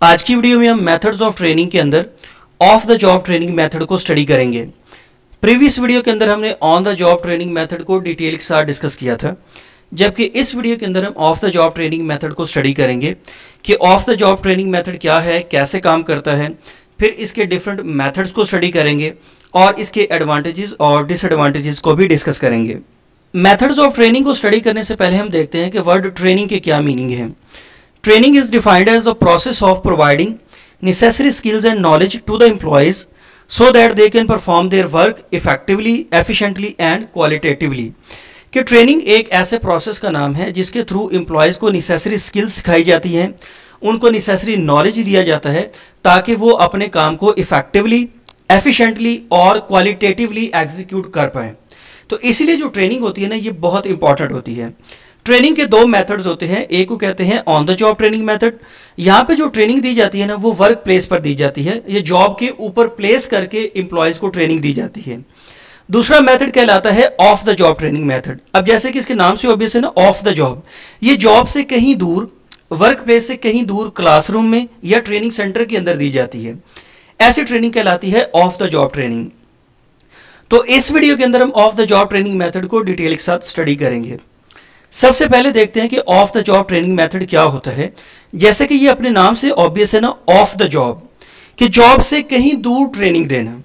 आज की वीडियो में हम मेथड्स ऑफ ट्रेनिंग के अंदर of the job training method को स्टडी करेंगे। प्रीवियस वीडियो के अंदर हमने on the job training method को डिटेल के साथ डिस्कस किया था, जबकि इस वीडियो के अंदर हम off the job training method को स्टडी करेंगे कि of the job training method क्या है, कैसे काम करता है, फिर इसके डिफरेंट मेथड्स को स्टडी करेंगे और इसके एडवांटेजेस और डिसएडवांटेजेस को भी डिस्कस करेंगे। मेथड्स ऑफ ट्रेनिंग को स्टडी करने से पहले हम देखते हैं कि वर्ड ट्रेनिंग के क्या मीनिंग है। Training is defined as the process of providing necessary skills and knowledge to the employees so that they can perform their work effectively, efficiently and qualitatively। कि ट्रेनिंग एक ऐसे प्रोसेस का नाम है जिसके थ्रू एम्प्लॉयज़ को necessary skills सिखाई जाती हैं, उनको नेसेसरी नॉलेज दिया जाता है ताकि वो अपने काम को इफेक्टिवली, एफिशिएंटली और क्वालिटेटिवली एग्जीक्यूट कर पाएँ। तो इसीलिए जो ट्रेनिंग होती है ना, ये बहुत इंपॉर्टेंट होती है। ट्रेनिंग के दो मेथड्स होते हैं, एक को कहते हैं on the job training method. यहाँ पे जो ट्रेनिंग दी जाती है ना, वो वर्क प्लेस पर दी जाती है, ये जॉब के ऊपर प्लेस करके एम्प्लॉयज को ट्रेनिंग दी जाती है। दूसरा मेथड कहलाता है off the job training method. अब जैसे कि इसके नाम से ऑब्वियस है ना, ऑफ द जॉब, ये जॉब से कहीं दूर, वर्क प्लेस से कहीं दूर, क्लासरूम में या ट्रेनिंग सेंटर के अंदर दी जाती है। ऐसी ट्रेनिंग कहलाती है ऑफ द जॉब ट्रेनिंग। तो इस वीडियो के अंदर हम off the job training method को डिटेल के साथ स्टडी करेंगे। सबसे पहले देखते हैं कि of the job training method क्या होता है। जैसे कि ये अपने नाम से ऑब्वियस है ना, ऑफ द जॉब, कि जॉब से कहीं दूर ट्रेनिंग देना।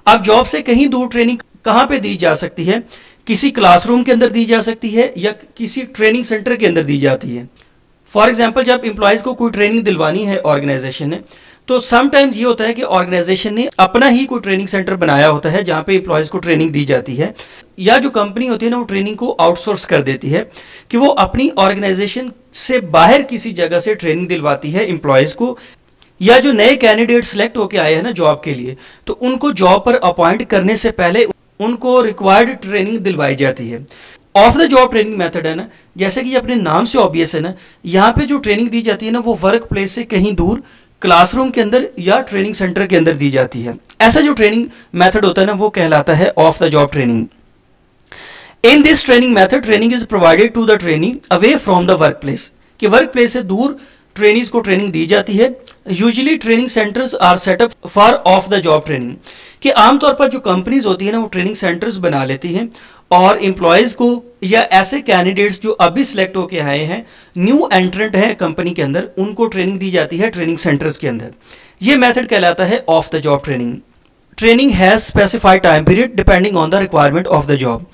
अब जॉब से कहीं दूर ट्रेनिंग कहाँ पे दी जा सकती है? किसी क्लासरूम के अंदर दी जा सकती है या किसी ट्रेनिंग सेंटर के अंदर दी जाती है। फॉर एग्जाम्पल, जब एम्प्लॉयज़ को कोई ट्रेनिंग दिलवानी है ऑर्गेनाइजेशन ने, तो समटाइम्स ये होता है कि ऑर्गेनाइजेशन ने अपना ही कोई ट्रेनिंग सेंटर बनाया होता है जहाँ पे एम्प्लॉयज़ को ट्रेनिंग दी जाती है, या जो कंपनी होती है ना, वो ट्रेनिंग को आउटसोर्स कर देती है कि वो अपनी ऑर्गेनाइजेशन से बाहर किसी जगह से ट्रेनिंग दिलवाती है एम्प्लॉयज़ को, या जो नए कैंडिडेट सेलेक्ट होकर आए हैं ना जॉब के लिए, तो उनको जॉब पर अपॉइंट करने से पहले उनको रिक्वायर्ड ट्रेनिंग दिलवाई जाती है। Off the job training method है ना, जैसे कि अपने नाम से ऑब्वियस है ना, यहाँ पे जो ट्रेनिंग दी जाती है ना, वो वर्क प्लेस से कहीं दूर, क्लासरूम के अंदर या ट्रेनिंग सेंटर के अंदर दी जाती है। ऐसा जो ट्रेनिंग मेथड होता है ना, वो कहलाता है off the job training. In this training method, training is provided to the trainee away from the work place, कि वर्क प्लेस से दूर ट्रेनीज को ट्रेनिंग दी जाती है। Usually training centres are set up for off the job training, कि आमतौर पर जो कंपनीज होती है ना, वो ट्रेनिंग सेंटर्स बना लेती हैं और एम्प्लॉयज़ को या ऐसे कैंडिडेट्स जो अभी सिलेक्ट होके आए हैं, न्यू एंट्रेंट हैं कंपनी के अंदर, उनको ट्रेनिंग दी जाती है ट्रेनिंग सेंटर्स के अंदर। ये मेथड कहलाता है off the job training. Training has specified time period depending on the requirement of the job.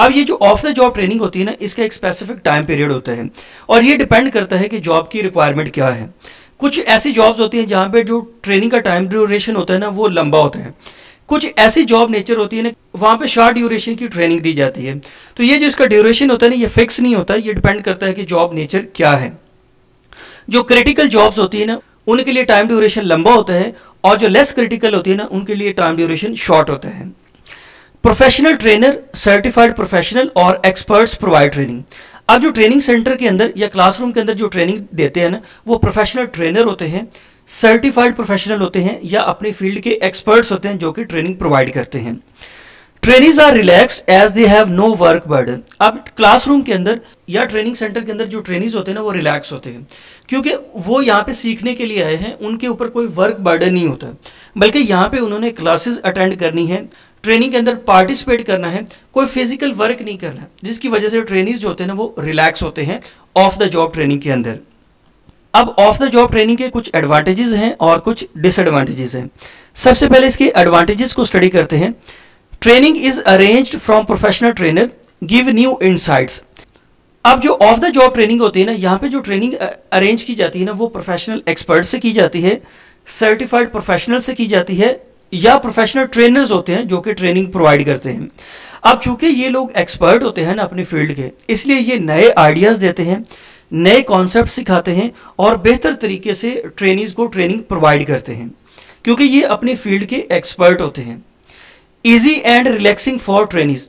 अब ये जो ऑफ द जॉब ट्रेनिंग होती है ना, इसका एक स्पेसिफिक टाइम पीरियड होता है और ये डिपेंड करता है कि जॉब की रिक्वायरमेंट क्या है। कुछ ऐसी जॉब्स होती हैं जहाँ पे जो ट्रेनिंग का टाइम ड्यूरेशन होता है ना, वो लंबा होता है। कुछ ऐसी जॉब नेचर होती है ना, वहाँ पे शॉर्ट ड्यूरेशन की ट्रेनिंग दी जाती है। तो ये जो इसका ड्यूरेशन होता है ना, ये फिक्स नहीं होता, ये डिपेंड करता है कि जॉब नेचर क्या है। जो क्रिटिकल जॉब्स होती है ना, उनके लिए टाइम ड्यूरेशन लंबा होता है और जो लेस क्रिटिकल होती है ना, उनके लिए टाइम ड्यूरेशन शॉर्ट होता है। प्रोफेशनल ट्रेनर, सर्टिफाइड प्रोफेशनल और एक्सपर्ट्स प्रोवाइड ट्रेनिंग। अब जो ट्रेनिंग सेंटर के अंदर या क्लासरूम के अंदर जो ट्रेनिंग देते हैं ना, वो प्रोफेशनल ट्रेनर होते हैं, सर्टिफाइड प्रोफेशनल होते हैं या अपने फील्ड के एक्सपर्ट्स होते हैं जो कि ट्रेनिंग प्रोवाइड करते हैं। Trainees are relaxed as they have no work burden. अब क्लासरूम के अंदर या ट्रेनिंग सेंटर के अंदर जो ट्रेनीज होते हैं ना, वो रिलैक्स होते हैं क्योंकि वो यहाँ पे सीखने के लिए आए हैं, उनके ऊपर कोई वर्क बर्डन नहीं होता, बल्कि यहाँ पे उन्होंने क्लासेस अटेंड करनी है, ट्रेनिंग के अंदर पार्टिसिपेट करना है, कोई फिजिकल वर्क नहीं करना, जिसकी वजह से ट्रेनीज जो होते हैं ना, वो रिलैक्स होते हैं ऑफ द जॉब ट्रेनिंग के अंदर। अब ऑफ द जॉब ट्रेनिंग के कुछ एडवांटेजेस हैं और कुछ डिसएडवांटेजेस हैं। सबसे पहले इसके एडवांटेजेस को स्टडी करते हैं। Training is arranged from professional trainer, give new insights. अब जो ऑफ द जॉब ट्रेनिंग होती है ना, यहाँ पे जो ट्रेनिंग अरेंज की जाती है ना, वो प्रोफेशनल एक्सपर्ट से की जाती है, सर्टिफाइड प्रोफेशनल से की जाती है या प्रोफेशनल ट्रेनर्स होते हैं जो कि ट्रेनिंग प्रोवाइड करते हैं। अब चूंकि ये लोग एक्सपर्ट होते हैं ना अपने फील्ड के, इसलिए ये नए आइडियाज़ देते हैं, नए कॉन्सेप्ट सिखाते हैं और बेहतर तरीके से ट्रेनीज को ट्रेनिंग प्रोवाइड करते हैं क्योंकि ये अपने फील्ड के एक्सपर्ट होते हैं। Easy and relaxing for trainees.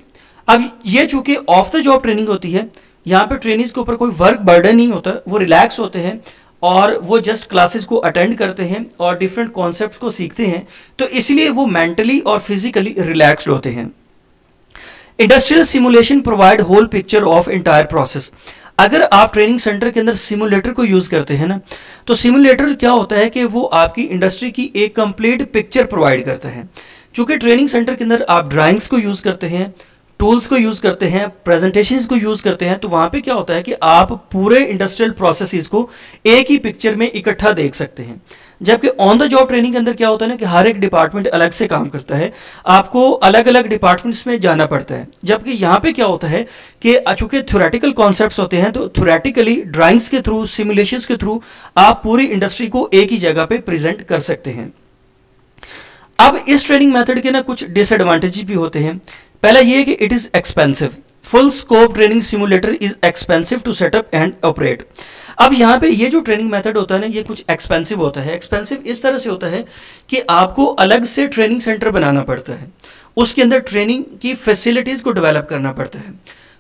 अब ये चूंकि ऑफ द जॉब ट्रेनिंग होती है, यहाँ पे ट्रेनीज के ऊपर कोई वर्क बर्डन नहीं होता, वो रिलैक्स होते हैं और वो जस्ट क्लासेस को अटेंड करते हैं और डिफरेंट कॉन्सेप्ट्स को सीखते हैं, तो इसलिए वो मेंटली और फिजिकली रिलैक्स्ड होते हैं। Industrial simulation provide whole picture of entire process. अगर आप ट्रेनिंग सेंटर के अंदर सिमुलेटर को यूज़ करते हैं ना, तो सिमुलेटर क्या होता है कि वो आपकी इंडस्ट्री की एक कंप्लीट पिक्चर प्रोवाइड करता है। चूँकि ट्रेनिंग सेंटर के अंदर आप ड्राइंग्स को यूज़ करते हैं, टूल्स को यूज़ करते हैं, प्रेजेंटेशंस को यूज़ करते हैं, तो वहाँ पे क्या होता है कि आप पूरे इंडस्ट्रियल प्रोसेसेस को एक ही पिक्चर में इकट्ठा देख सकते हैं। जबकि ऑन द जॉब ट्रेनिंग के अंदर क्या होता है ना कि हर एक डिपार्टमेंट अलग से काम करता है, आपको अलग अलग डिपार्टमेंट्स में जाना पड़ता है। जबकि यहाँ पे क्या होता है कि चूंकि थ्योरेटिकल कॉन्सेप्ट्स होते हैं, तो थ्योरेटिकली ड्राइंग्स के थ्रू, सिमुलेशंस के थ्रू आप पूरी इंडस्ट्री को एक ही जगह पे प्रेजेंट कर सकते हैं। अब इस ट्रेनिंग मेथड के ना कुछ डिसएडवांटेज भी होते हैं। पहला ये है कि it is expensive. Full scope training simulator is expensive to set up and operate. अब यहाँ पे ये जो ट्रेनिंग मेथड होता है ना, ये कुछ एक्सपेंसिव होता है। एक्सपेंसिव इस तरह से होता है कि आपको अलग से ट्रेनिंग सेंटर बनाना पड़ता है, उसके अंदर ट्रेनिंग की फैसिलिटीज को डेवलप करना पड़ता है,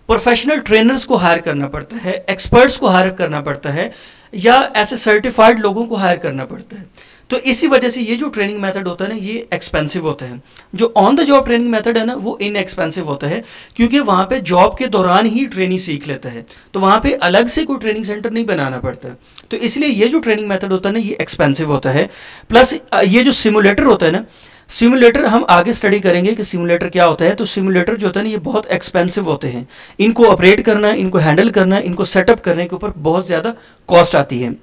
प्रोफेशनल ट्रेनर्स को हायर करना पड़ता है, एक्सपर्ट्स को हायर करना पड़ता है, या ऐसे सर्टिफाइड लोगों को हायर करना पड़ता है। तो इसी वजह से ये जो ट्रेनिंग मेथड होता है ना, ये एक्सपेंसिव होता है। जो on the job training method है ना, वो इनएक्सपेंसिव होता है, क्योंकि वहाँ पे जॉब के दौरान ही ट्रेनी सीख लेता है, तो वहाँ पे अलग से कोई ट्रेनिंग सेंटर नहीं बनाना पड़ता। तो इसलिए ये जो ट्रेनिंग मेथड होता है ना, ये एक्सपेंसिव होता है। प्लस ये जो सिमुलेटर होता है ना, सिमुलेटर हम आगे स्टडी करेंगे कि सिमुलेटर क्या होता है। तो सिमुलेटर जो होता है ना, ये बहुत एक्सपेंसिव होते हैं। इनको ऑपरेट करना, इनको हैंडल करना, इनको सेटअप करने के ऊपर बहुत ज़्यादा कॉस्ट आती है।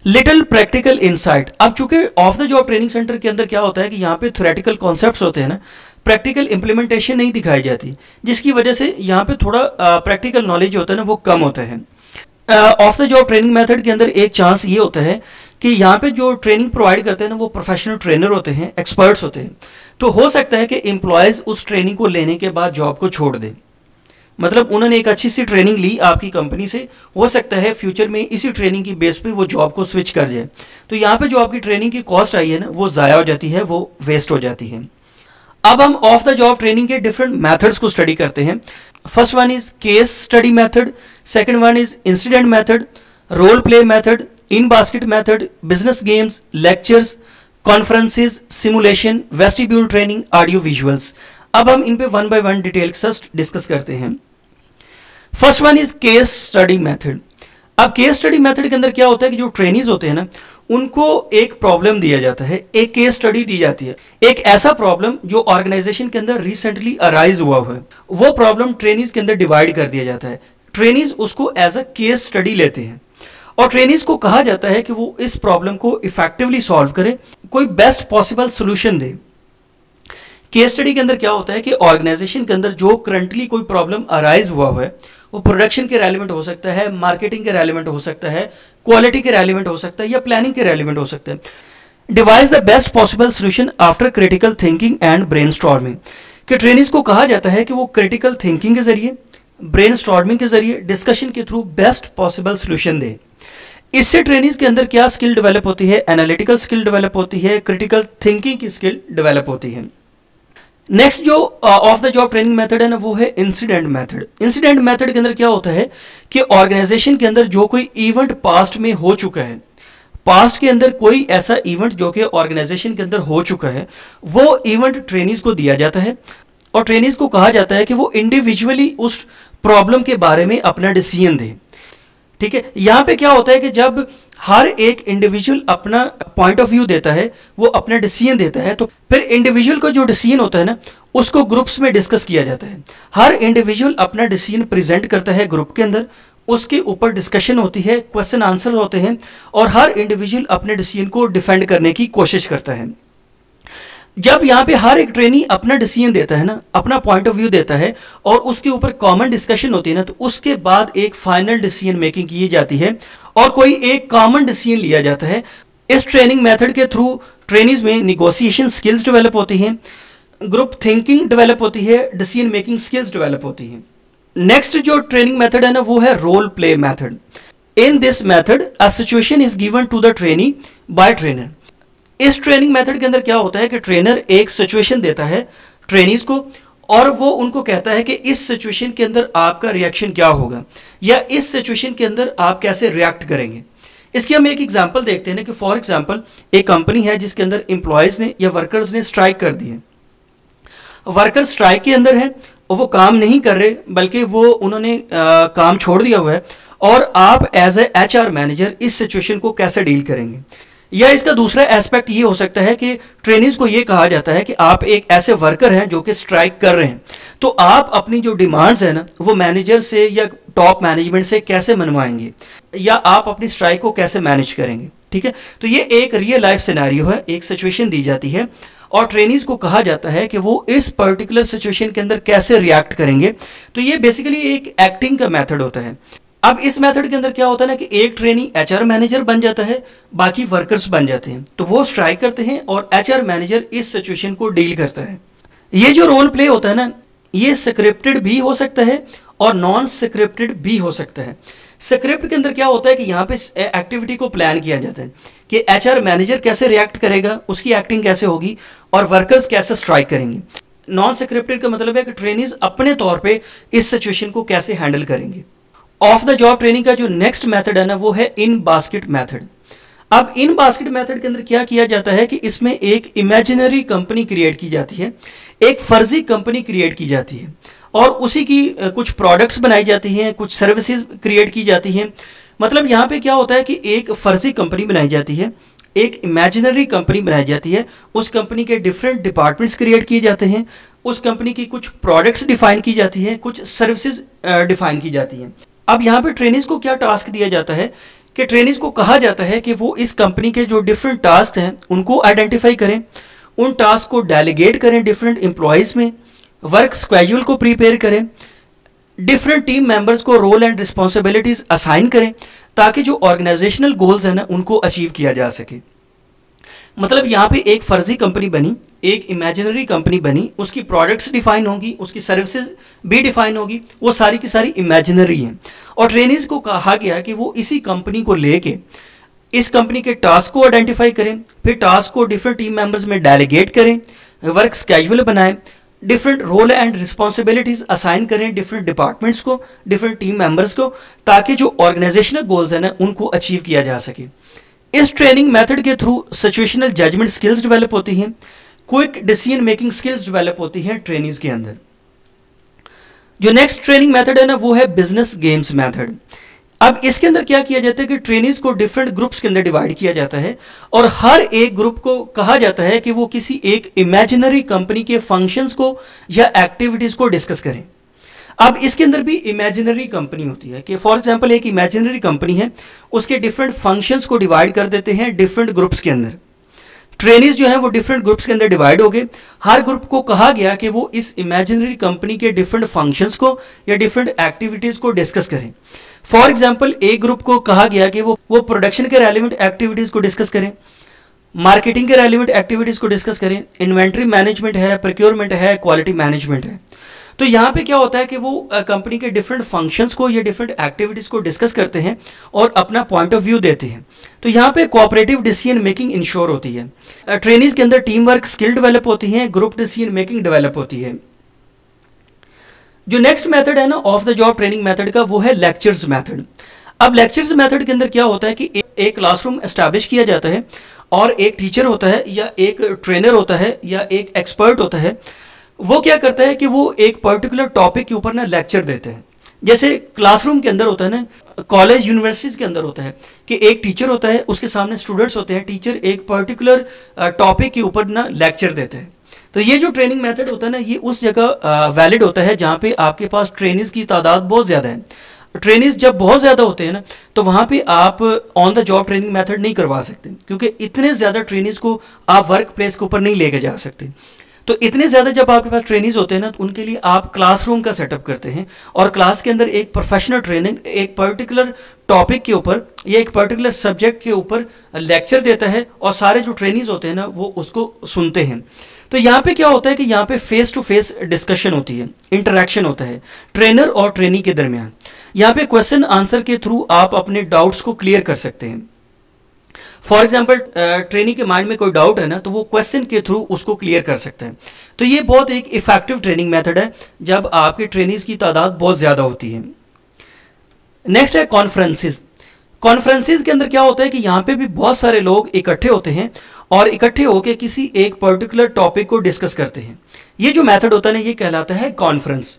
Little practical insight. अब चूंकि of the job training centre के अंदर क्या होता है कि यहाँ पे थ्योरेटिकल कॉन्सेप्ट्स होते हैं ना, प्रैक्टिकल इंप्लीमेंटेशन नहीं दिखाई जाती, जिसकी वजह से यहाँ पे थोड़ा प्रैक्टिकल नॉलेज होता है ना, वो कम होता है। Off the job training method के अंदर एक चांस ये होता है कि यहाँ पे जो ट्रेनिंग प्रोवाइड करते हैं ना, वो प्रोफेशनल ट्रेनर होते हैं, एक्सपर्ट्स होते हैं। तो हो सकता है कि एम्प्लॉयज़ उस ट्रेनिंग को लेने के बाद जॉब को छोड़ दें। मतलब उन्होंने एक अच्छी सी ट्रेनिंग ली आपकी कंपनी से, हो सकता है फ्यूचर में इसी ट्रेनिंग की बेस पे वो जॉब को स्विच कर जाए। तो यहाँ पे जो आपकी ट्रेनिंग की कॉस्ट आई है ना, वो ज़ाया हो जाती है, वो वेस्ट हो जाती है। अब हम ऑफ द जॉब ट्रेनिंग के डिफरेंट मेथड्स को स्टडी करते हैं। First one is case study method, second one is incident method, role play method, in basket method, business games, lectures, conferences, simulation, vestibule training, audio visuals. अब हम इन पे one by one detail के साथ discuss करते हैं। First one is case study method. अब case study method के अंदर क्या होता है कि जो ट्रेनीज होते हैं ना, उनको एक प्रॉब्लम दिया जाता है, एक केस स्टडी दी जाती है, एक ऐसा प्रॉब्लम जो ऑर्गेनाइजेशन के अंदर रिसेंटली अराइज हुआ है, वो प्रॉब्लम ट्रेनीज के अंदर डिवाइड कर दिया जाता है। ट्रेनीज उसको एज अ केस स्टडी लेते हैं और ट्रेनीज को कहा जाता है कि वो इस प्रॉब्लम को इफेक्टिवली सॉल्व करे, कोई बेस्ट पॉसिबल सोल्यूशन दे। केस स्टडी के अंदर क्या होता है कि ऑर्गेनाइजेशन के अंदर जो करंटली कोई प्रॉब्लम अराइज हुआ है, वो प्रोडक्शन के रेलिवेंट हो सकता है, मार्केटिंग के रेलिवेंट हो सकता है, क्वालिटी के रेलिवेंट हो सकता है, या प्लानिंग के रेलिवेंट हो सकता है। Device the best possible solution after critical thinking and brainstorming. कि ट्रेनिज को कहा जाता है कि वो क्रिटिकल थिंकिंग के जरिए, ब्रेनस्टॉर्मिंग के जरिए, डिस्कशन के थ्रू बेस्ट पॉसिबल सोल्यूशन दे। इससे ट्रेनिज के अंदर क्या स्किल डेवलप होती है? एनालिटिकल स्किल डेवलप होती है, क्रिटिकल थिंकिंग की स्किल डेवलप होती है। नेक्स्ट जो of the job training method है ना, वो है इंसिडेंट मेथड। इंसिडेंट मेथड के अंदर क्या होता है कि ऑर्गेनाइजेशन के अंदर जो कोई इवेंट पास्ट में हो चुका है, पास्ट के अंदर कोई ऐसा इवेंट जो कि ऑर्गेनाइजेशन के अंदर हो चुका है, वो इवेंट ट्रेनीज को दिया जाता है और ट्रेनीज को कहा जाता है कि वो इंडिविजुअली उस प्रॉब्लम के बारे में अपना डिसीजन दे। ठीक है, यहाँ पे क्या होता है कि जब हर एक इंडिविजुअल अपना पॉइंट ऑफ व्यू देता है, वो अपना डिसीजन देता है, तो फिर इंडिविजुअल का जो डिसीजन होता है ना, उसको ग्रुप्स में डिस्कस किया जाता है। हर इंडिविजुअल अपना डिसीजन प्रेजेंट करता है ग्रुप के अंदर, उसके ऊपर डिस्कशन होती है, क्वेश्चन आंसर होते हैं और हर इंडिविजुअल अपने डिसीजन को डिफेंड करने की कोशिश करता है। जब यहाँ पे हर एक ट्रेनी अपना डिसीजन देता है ना, अपना पॉइंट ऑफ व्यू देता है और उसके ऊपर कॉमन डिस्कशन होती है ना, तो उसके बाद एक फाइनल डिसीजन मेकिंग की जाती है और कोई एक कॉमन डिसीजन लिया जाता है। इस ट्रेनिंग मेथड के थ्रू ट्रेनीज में निगोशिएशन स्किल्स डेवलप होती हैं, ग्रुप थिंकिंग डेवलप होती है, डिसीजन मेकिंग स्किल्स डेवलप होती हैं। नेक्स्ट जो ट्रेनिंग मेथड है ना, वो है role play method. In this method a situation is given to the trainee by trainer. इस ट्रेनिंग मेथड के अंदर क्या होता है कि ट्रेनर एक सिचुएशन देता है ट्रेनीज को और वो उनको कहता है कि इस सिचुएशन के अंदर आपका रिएक्शन क्या होगा या इस सिचुएशन के अंदर आप कैसे रिएक्ट करेंगे। इसकी हम एक एग्जांपल देखते हैं ना कि फॉर एग्जांपल एक कंपनी है जिसके अंदर एम्प्लॉयज ने या वर्कर्स ने स्ट्राइक कर दी है। वर्कर स्ट्राइक के अंदर है वो काम नहीं कर रहे, बल्कि वो उन्होंने काम छोड़ दिया हुआ है, और आप एज ए HR मैनेजर इस सिचुएशन को कैसे डील करेंगे। या इसका दूसरा एस्पेक्ट ये हो सकता है कि ट्रेनिंग्स को ये कहा जाता है कि आप एक ऐसे वर्कर हैं जो कि स्ट्राइक कर रहे हैं, तो आप अपनी जो डिमांड्स है ना वो मैनेजर से या टॉप मैनेजमेंट से कैसे मनवाएंगे, या आप अपनी स्ट्राइक को कैसे मैनेज करेंगे। ठीक है, तो ये एक रियल लाइफ सिनेरियो है, एक सिचुएशन दी जाती है और ट्रेनीज को कहा जाता है कि वो इस पर्टिकुलर सिचुएशन के अंदर कैसे रिएक्ट करेंगे। तो ये बेसिकली एक एक्टिंग का मेथड होता है। अब इस मेथड के अंदर क्या होता है ना कि एक ट्रेनी HR मैनेजर बन जाता है, बाकी वर्कर्स बन जाते हैं, तो वो स्ट्राइक करते हैं और HR मैनेजर इस सिचुएशन को डील करता है। ये जो रोल प्ले होता है ना, ये स्क्रिप्टेड भी हो सकता है और नॉन स्क्रिप्टेड भी हो सकता है। स्क्रिप्ट के अंदर क्या होता है कि यहाँ पे एक्टिविटी को प्लान किया जाता है कि HR मैनेजर कैसे रिएक्ट करेगा, उसकी एक्टिंग कैसे होगी और वर्कर्स कैसे स्ट्राइक करेंगे। नॉन स्क्रिप्टेड का मतलब है कि ट्रेनीज अपने तौर पे इस सिचुएशन को कैसे हैंडल करेंगे। ऑफ द जॉब ट्रेनिंग का जो नेक्स्ट मेथड है ना वो है इन बास्केट मेथड। अब इन बास्केट मेथड के अंदर क्या किया जाता है कि इसमें एक इमेजिनरी कंपनी क्रिएट की जाती है, एक फर्जी कंपनी क्रिएट की जाती है और उसी की कुछ प्रोडक्ट्स बनाई जाती हैं, कुछ सर्विसेज क्रिएट की जाती हैं। मतलब यहाँ पे क्या होता है कि एक फर्जी कंपनी बनाई जाती है, एक इमेजिनरी कंपनी बनाई जाती है, उस कंपनी के डिफरेंट डिपार्टमेंट्स क्रिएट किए जाते हैं, उस कंपनी की कुछ प्रोडक्ट्स डिफाइन की जाती हैं, कुछ सर्विसेज डिफाइन की जाती हैं। अब यहाँ पे ट्रेनीज को क्या टास्क दिया जाता है कि ट्रेनीज को कहा जाता है कि वो इस कंपनी के जो डिफरेंट टास्क हैं उनको आइडेंटिफाई करें, उन टास्क को डेलीगेट करें डिफरेंट एम्प्लॉयज़ में, वर्क स्केड्यूल को प्रिपेयर करें, डिफरेंट टीम मेंबर्स को रोल एंड रिस्पॉन्सिबिलिटीज असाइन करें ताकि जो ऑर्गेनाइजेशनल गोल्स हैं ना उनको अचीव किया जा सके। मतलब यहाँ पे एक फर्जी कंपनी बनी, एक इमेजिनरी कंपनी बनी, उसकी प्रोडक्ट्स डिफाइन होगी, उसकी सर्विसेज भी डिफाइन होगी, वो सारी की सारी इमेजिनरी हैं और ट्रेनीज को कहा गया कि वो इसी कंपनी को लेके इस कंपनी के टास्क को आइडेंटिफाई करें, फिर टास्क को डिफरेंट टीम मेंबर्स में डेलीगेट करें, वर्क स्केड्यूल बनाएं, different role and responsibilities assign करें डिफरेंट डिपार्टमेंट्स को, डिफरेंट टीम मेंबर्स को, ताकि जो ऑर्गेनाइजेशनल गोल्स हैं ना उनको अचीव किया जा सके। इस ट्रेनिंग मेथड के through situational judgement skills develop होती हैं, quick decision making skills develop होती हैं ट्रेनीज के अंदर। जो नेक्स्ट ट्रेनिंग मेथड है ना वो है बिजनेस गेम्स मेथड। अब इसके अंदर क्या किया जाता है कि ट्रेनीज को डिफरेंट ग्रुप्स के अंदर डिवाइड किया जाता है और हर एक ग्रुप को कहा जाता है कि वो किसी एक इमेजिनरी कंपनी के फंक्शंस को या एक्टिविटीज को डिस्कस करें। अब इसके अंदर भी इमेजिनरी कंपनी होती है कि फॉर एग्जांपल एक इमेजिनरी कंपनी है, उसके डिफरेंट फंक्शंस को डिवाइड कर देते हैं डिफरेंट ग्रुप्स के अंदर। ट्रेनीज जो है वो डिफरेंट ग्रुप्स के अंदर डिवाइड हो गए, हर ग्रुप को कहा गया कि वो इस इमेजिनरी कंपनी के डिफरेंट फंक्शंस को या डिफरेंट एक्टिविटीज को डिस्कस करें। फॉर एग्जाम्पल एक ग्रुप को कहा गया कि वो प्रोडक्शन के रेलिवेंट एक्टिविटीज को डिस्कस करें, मार्केटिंग के रेलिवेंट एक्टिविटीज को डिस्कस करें, इन्वेंट्री मैनेजमेंट है, प्रोक्योरमेंट है, क्वालिटी मैनेजमेंट है। तो यहाँ पे क्या होता है कि वो कंपनी के डिफरेंट फंक्शंस को या डिफरेंट एक्टिविटीज को डिस्कस करते हैं और अपना पॉइंट ऑफ व्यू देते हैं। तो यहाँ पे कोऑपरेटिव डिसीजन मेकिंग इंश्योर होती है। ट्रेनीज के अंदर टीम वर्क स्किल डेवलप होती है, ग्रुप डिसीजन मेकिंग डेवलप होती है। जो नेक्स्ट मेथड है ना of the job training method का वो है लेक्चर्स मेथड। अब लेक्चर्स मेथड के अंदर क्या होता है कि एक क्लासरूम एस्टैब्लिश किया जाता है और एक टीचर होता है या एक ट्रेनर होता है या एक एक्सपर्ट होता है, वो क्या करता है कि वो एक पर्टिकुलर टॉपिक के ऊपर ना लेक्चर देते हैं। जैसे क्लासरूम के अंदर होता है ना, कॉलेज यूनिवर्सिटीज़ के अंदर होता है कि एक टीचर होता है, उसके सामने स्टूडेंट्स होते हैं, टीचर एक पर्टिकुलर टॉपिक के ऊपर ना लेक्चर देते हैं। तो ये जो ट्रेनिंग मेथड होता है ना ये उस जगह वैलिड होता है जहाँ पे आपके पास ट्रेनीज की तादाद बहुत ज़्यादा है। ट्रेनीज जब बहुत ज़्यादा होते हैं ना तो वहाँ पे आप on the job training method नहीं करवा सकते, क्योंकि इतने ज़्यादा ट्रेनीज को आप वर्क प्लेस के ऊपर नहीं लेके जा सकते। तो इतने ज़्यादा जब आपके पास ट्रेनीज होते हैं ना तो उनके लिए आप क्लासरूम का सेटअप करते हैं और क्लास के अंदर एक प्रोफेशनल ट्रेनिंग एक पर्टिकुलर टॉपिक के ऊपर या एक पर्टिकुलर सब्जेक्ट के ऊपर लेक्चर देता है और सारे जो ट्रेनीज होते हैं ना वो उसको सुनते हैं। तो यहाँ पे क्या होता है कि यहाँ पे फेस टू फेस डिस्कशन होती है, इंटरेक्शन होता है ट्रेनर और ट्रेनी के दरमियान। यहाँ पे क्वेश्चन आंसर के थ्रू आप अपने डाउट्स को क्लियर कर सकते हैं। फॉर एग्जाम्पल ट्रेनी के माइंड में कोई डाउट है ना तो वो क्वेश्चन के थ्रू उसको क्लियर कर सकते हैं। तो ये बहुत एक इफेक्टिव ट्रेनिंग मेथड है जब आपके ट्रेनीज की तादाद बहुत ज़्यादा होती है। नेक्स्ट है कॉन्फ्रेंसेस। कॉन्फ्रेंसेस के अंदर क्या होता है कि यहाँ पे भी बहुत सारे लोग इकट्ठे होते हैं और इकट्ठे होकर किसी एक पर्टिकुलर टॉपिक को डिस्कस करते हैं। ये जो मेथड होता है ना, ये कहलाता है कॉन्फ्रेंस।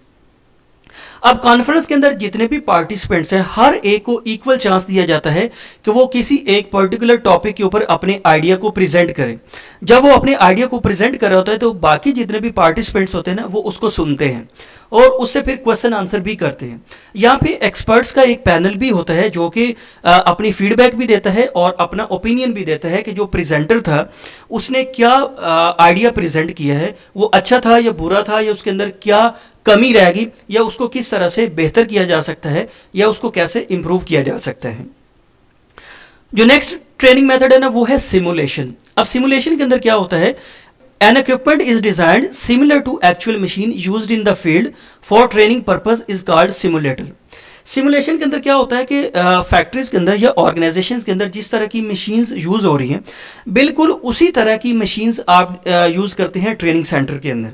अब कॉन्फ्रेंस के अंदर जितने भी पार्टिसिपेंट्स हैं, हर एक को इक्वल चांस दिया जाता है कि वो किसी एक पर्टिकुलर टॉपिक के ऊपर अपने आइडिया को प्रेजेंट करें। जब वो अपने आइडिया को प्रेजेंट कर रहा होता है तो बाकी जितने भी पार्टिसिपेंट्स होते हैं ना, वो उसको सुनते हैं और उससे फिर क्वेश्चन आंसर भी करते हैं। यहाँ पे एक्सपर्ट्स का एक पैनल भी होता है जो कि अपनी फीडबैक भी देता है और अपना ओपिनियन भी देता है कि जो प्रेजेंटर था उसने क्या आइडिया प्रेजेंट किया है, वो अच्छा था या बुरा था, या उसके अंदर क्या कमी रहेगी, या उसको किस तरह से बेहतर किया जा सकता है, या उसको कैसे इंप्रूव किया जा सकता है। जो नेक्स्ट ट्रेनिंग मेथड है ना, वो है सिमुलेशन। अब सिमुलेशन के अंदर क्या होता है, an equipment is designed similar to actual machine used in the field for training purpose is called simulator. Simulation के अंदर क्या होता है कि फैक्ट्रीज के अंदर या ऑर्गेनाइजेशन के अंदर जिस तरह की मशीन्स यूज हो रही हैं, बिल्कुल उसी तरह की मशीन्स आप यूज करते हैं ट्रेनिंग सेंटर के अंदर।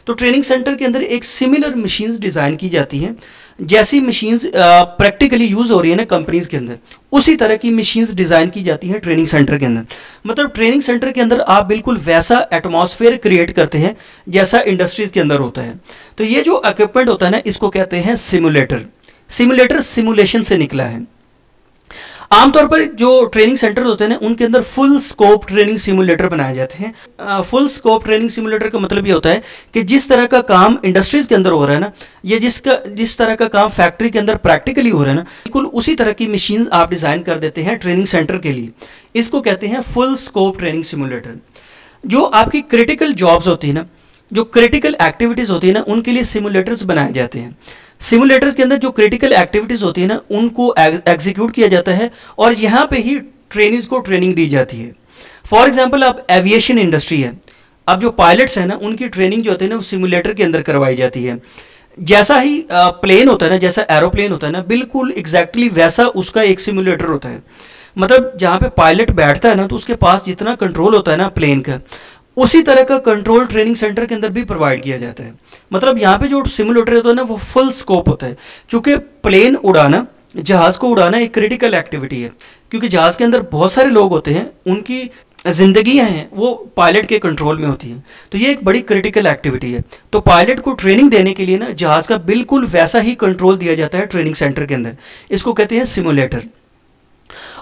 तो ट्रेनिंग सेंटर के अंदर एक सिमिलर मशीन्स डिज़ाइन की जाती हैं, जैसी मशीन्स प्रैक्टिकली यूज़ हो रही है ना कंपनीज के अंदर, उसी तरह की मशीन्स डिज़ाइन की जाती हैं ट्रेनिंग सेंटर के अंदर। मतलब ट्रेनिंग सेंटर के अंदर आप बिल्कुल वैसा एटमॉस्फेयर क्रिएट करते हैं जैसा इंडस्ट्रीज के अंदर होता है। तो ये जो इक्विपमेंट होता है ना, इसको कहते हैं सिमुलेटर। सिमुलेटर सिमुलेशन से निकला है। आमतौर पर जो ट्रेनिंग सेंटर होते हैं ना, उनके अंदर फुल स्कोप ट्रेनिंग सिमुलेटर बनाए जाते हैं। फुल स्कोप ट्रेनिंग सिमुलेटर का मतलब ये होता है कि जिस तरह का काम इंडस्ट्रीज के अंदर हो रहा है ना, या जिस तरह का काम फैक्ट्री के अंदर प्रैक्टिकली हो रहा है ना, बिल्कुल उसी तरह की मशीन्स आप डिज़ाइन कर देते हैं ट्रेनिंग सेंटर के लिए। इसको कहते हैं फुल स्कोप ट्रेनिंग सिमुलेटर। जो आपकी क्रिटिकल जॉब्स होती है ना, जो क्रिटिकल एक्टिविटीज़ होती है ना, उनके लिए सिमुलेटर्स बनाए जाते हैं। सिमुलेटर्स के अंदर जो क्रिटिकल एक्टिविटीज़ होती है ना, उनको एग्जीक्यूट किया जाता है और यहाँ पे ही ट्रेनिंग्स को ट्रेनिंग दी जाती है। फॉर एग्जांपल, अब एविएशन इंडस्ट्री है, अब जो पायलट्स हैं ना, उनकी ट्रेनिंग जो होती है ना, वो सिमुलेटर के अंदर करवाई जाती है। जैसा ही प्लेन होता है ना, जैसा एरोप्लेन होता है ना, बिल्कुल एग्जैक्टली वैसा उसका एक सिमुलेटर होता है। मतलब जहाँ पे पायलट बैठता है ना, तो उसके पास जितना कंट्रोल होता है ना प्लेन का, उसी तरह का कंट्रोल ट्रेनिंग सेंटर के अंदर भी प्रोवाइड किया जाता है। मतलब यहाँ पे जो सिमुलेटर होता है ना, वो फुल स्कोप होता है। चूँकि प्लेन उड़ाना, जहाज़ को उड़ाना एक क्रिटिकल एक्टिविटी है, क्योंकि जहाज़ के अंदर बहुत सारे लोग होते हैं, उनकी जिंदगियां हैं वो पायलट के कंट्रोल में होती हैं। तो ये एक बड़ी क्रिटिकल एक्टिविटी है। तो पायलट को ट्रेनिंग देने के लिए ना, जहाज़ का बिल्कुल वैसा ही कंट्रोल दिया जाता है ट्रेनिंग सेंटर के अंदर। इसको कहते हैं सिमुलेटर।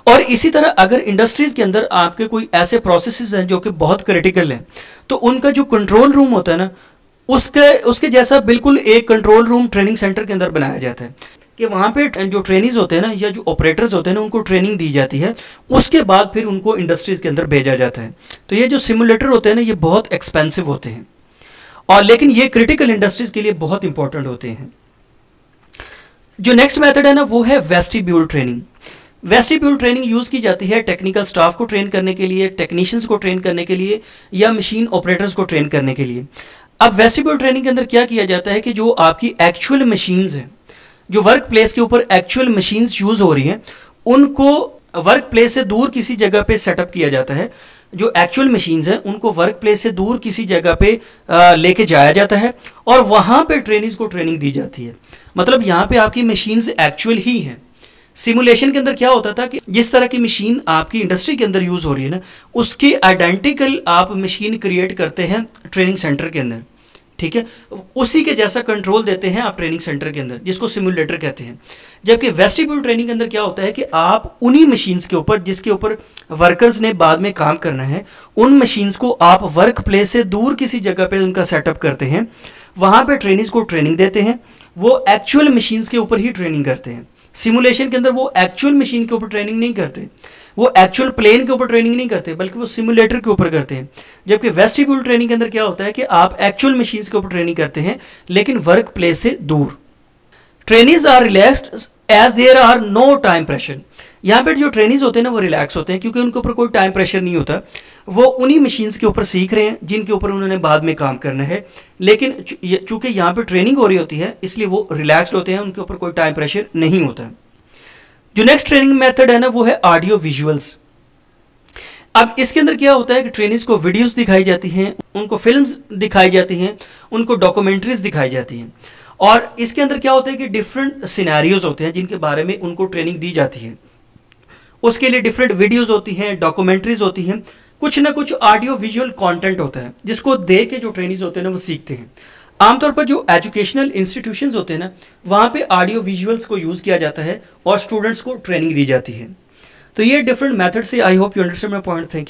और इसी तरह अगर इंडस्ट्रीज के अंदर आपके कोई ऐसे प्रोसेसेस हैं जो कि बहुत क्रिटिकल हैं, तो उनका जो कंट्रोल रूम होता है ना, उसके जैसा बिल्कुल एक कंट्रोल रूम ट्रेनिंग सेंटर के अंदर बनाया जाता है कि वहाँ पे जो ट्रेनीज होते हैं ना, या जो ऑपरेटर्स होते हैं ना, उनको ट्रेनिंग दी जाती है। उसके बाद फिर उनको इंडस्ट्रीज के अंदर भेजा जाता है। तो ये जो सिमुलेटर होते हैं ना, ये बहुत एक्सपेंसिव होते हैं, और लेकिन ये क्रिटिकल इंडस्ट्रीज के लिए बहुत इंपॉर्टेंट होते हैं। जो नेक्स्ट मेथड है ना, वो है vestibule training. Vestibule training use की जाती है टेक्निकल स्टाफ को ट्रेन करने के लिए, टेक्नीशियंस को ट्रेन करने के लिए, या मशीन ऑपरेटर्स को ट्रेन करने के लिए। अब वेस्टिब्यूल ट्रेनिंग के अंदर क्या किया जाता है कि जो आपकी एक्चुअल मशीन्स हैं, जो वर्क प्लेस के ऊपर एक्चुअल मशीन्स यूज़ हो रही हैं, उनको वर्क प्लेस से दूर किसी जगह पे सेटअप किया जाता है। जो एक्चुअल मशीन्स हैं, उनको वर्क प्लेस से दूर किसी जगह पे लेके जाया जाता है और वहाँ पे ट्रेनिंग्स को ट्रेनिंग दी जाती है। मतलब यहाँ पे आपकी मशीन्स एक्चुअल ही हैं। सिमुलेशन के अंदर क्या होता था कि जिस तरह की मशीन आपकी इंडस्ट्री के अंदर यूज़ हो रही है ना, उसकी आइडेंटिकल आप मशीन क्रिएट करते हैं ट्रेनिंग सेंटर के अंदर। ठीक है, उसी के जैसा कंट्रोल देते हैं आप ट्रेनिंग सेंटर के अंदर, जिसको सिमुलेटर कहते हैं। जबकि वेस्टिब्यूल ट्रेनिंग के अंदर क्या होता है कि आप उन्हीं मशीन्स के ऊपर जिसके ऊपर वर्कर्स ने बाद में काम करना है, उन मशीन्स को आप वर्क प्लेस से दूर किसी जगह पे उनका सेटअप करते हैं, वहाँ पे ट्रेनिंग्स को ट्रेनिंग देते हैं। वो एक्चुअल मशीन्स के ऊपर ही ट्रेनिंग करते हैं। सिमुलेशन के अंदर वो एक्चुअल मशीन के ऊपर ट्रेनिंग नहीं करते, वो एक्चुअल प्लेन के ऊपर ट्रेनिंग नहीं करते, बल्कि वो सिमुलेटर के ऊपर करते हैं। जबकि वेस्टिब्यूल ट्रेनिंग के अंदर क्या होता है कि आप एक्चुअल मशीन्स के ऊपर ट्रेनिंग करते हैं, लेकिन वर्क प्लेस से दूर। Trainees are relaxed as there are no time pressure. यहाँ पर जो ट्रेनीज होते हैं ना, वो रिलैक्स होते हैं क्योंकि उनके ऊपर कोई टाइम प्रेशर नहीं होता। वो उन्हीं मशीन्स के ऊपर सीख रहे हैं जिनके ऊपर उन्होंने बाद में काम करना है। लेकिन चूंकि यहाँ पे ट्रेनिंग हो रही होती है, इसलिए वो रिलैक्स्ड होते हैं, उनके ऊपर कोई टाइम प्रेशर नहीं होता। जो नेक्स्ट ट्रेनिंग मेथड है ना, वो है ऑडियो विजुअल्स। अब इसके अंदर क्या होता है कि ट्रेनिंग्स को वीडियोस दिखाई जाती हैं, उनको फिल्म्स दिखाई जाती हैं, उनको डॉक्यूमेंट्रीज दिखाई जाती हैं। और इसके अंदर क्या होता है कि डिफरेंट सिनेरियोज होते हैं जिनके बारे में उनको ट्रेनिंग दी जाती है। उसके लिए डिफरेंट वीडियोज़ होती हैं, डॉक्यूमेंट्रीज होती हैं, कुछ ना कुछ ऑडियो विजुअल कंटेंट होता है जिसको देख के जो ट्रेनिंग्स होते हैं ना वो सीखते हैं। आमतौर पर जो एजुकेशनल इंस्टीट्यूशंस होते हैं ना वहाँ पे ऑडियो विजुअल्स को यूज़ किया जाता है और स्टूडेंट्स को ट्रेनिंग दी जाती है। तो ये डिफरेंट मेथड से I hope you understand my point. Thank you.